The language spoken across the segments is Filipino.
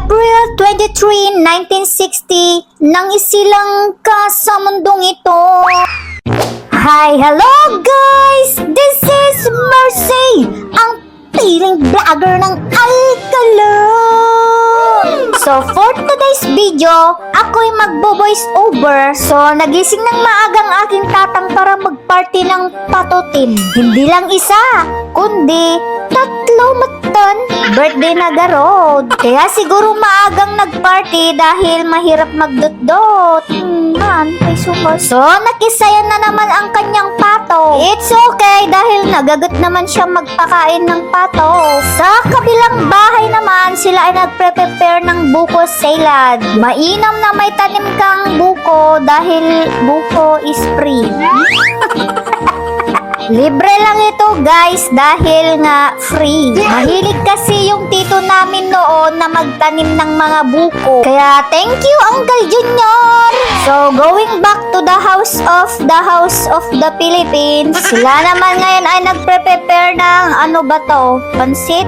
April 23, 1960, nang isilang ka sa mundong ito. Hi, hello guys! This is Mercy, ang piling vlogger ng Alcalon. So for today's video, ako'y magbo-voice over. So nagising ng maagang aking tatang para magparty ng patotim. Hindi lang isa, kundi tatlo matan. Birthday na garod. Kaya siguro maagang nagparty dahil mahirap magdot-dot. May sumos. So nakisaya na naman ang kanyang pato. It's okay dahil nagagat naman siya magpakain ng pato. Sa kabilang bahay naman, sila ay nagpre-prepare ng buko salad. Mainam na may tanim kang buko dahil buko is free. Libre lang ito guys dahil nga free. Mahilig kasi yung tito namin noon na magtanim ng mga buko. Kaya thank you Uncle Junior. So going back to the house of the Philippines. Sila naman ngayon ay nagpre-prepare ng ano ba to? Pansit?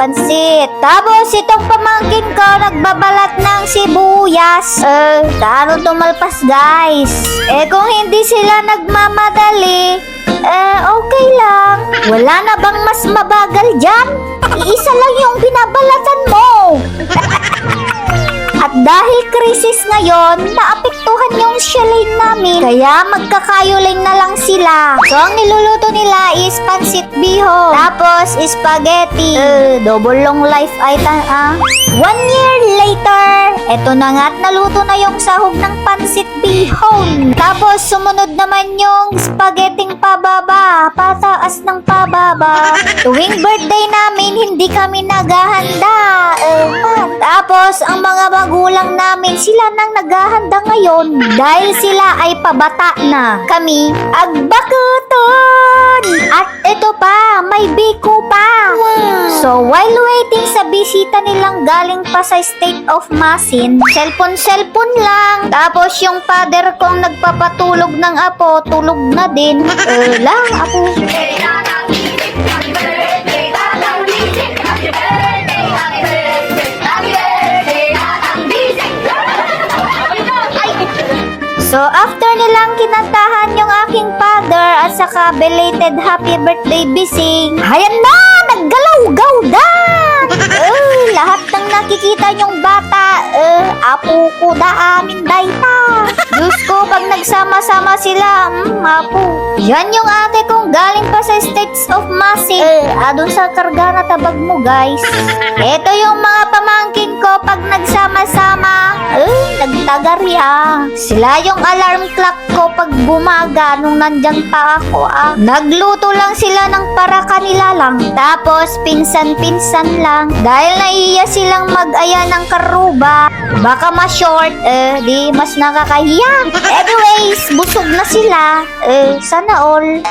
Pansit. Tapos itong pamangkin ko nagbabalat ng sibuyas. Paano tumalpas guys? Kung hindi sila nagmamadali, okay lang. Wala na bang mas mabagal dyan? Iisa lang yung binabalatan mo. At dahil krisis ngayon, naapektuhan yung shellane namin. Kaya magkakayuling na lang sila. So ang niluluto nila is pansit bihon. Tapos spaghetti. Double long life item 1 year later, eto na nga at naluto na yung sahog ng pansit bihon. Tapos sumunod naman yung spaghetti pababa. Pataas ng pababa. Tuwing birthday namin, hindi kami naghahanda. Tapos ang mga magulang namin, sila nang naghahanda ngayon dahil sila ay pabata na. Kami, agbakuton! At ito pa, may biko pa. So while waiting sa bisita nilang galing pa sa state of Masin, cellphone lang. Tapos yung father kong nagpapatulog ng apo, tulog na din. Lang, apo. So, after nilang kinantahan yung aking father at saka belated happy birthday bising, hayan na! Naggalaw-gaw na! Lahat ng nakikita nyong bata, apo ko da amin dayta. Diyos ko, pag nagsama-sama sila, apo. Yan yung ate kong galing pa sa States of Masin. Adun sa karga na tabag mo, guys. Ito yung mga pamangkin ko pag nagsama-sama. Nagtagarya. Sila yung alarm clock ko pag bumaga nung nandyan pa ako. Nagluto lang sila ng para kanila lang. Tapos pinsan-pinsan lang. Dahil naiiya silang mag-aya ng karuba. Baka ma-short, di mas nakakahiya. Anyways, busog na sila. Sana all.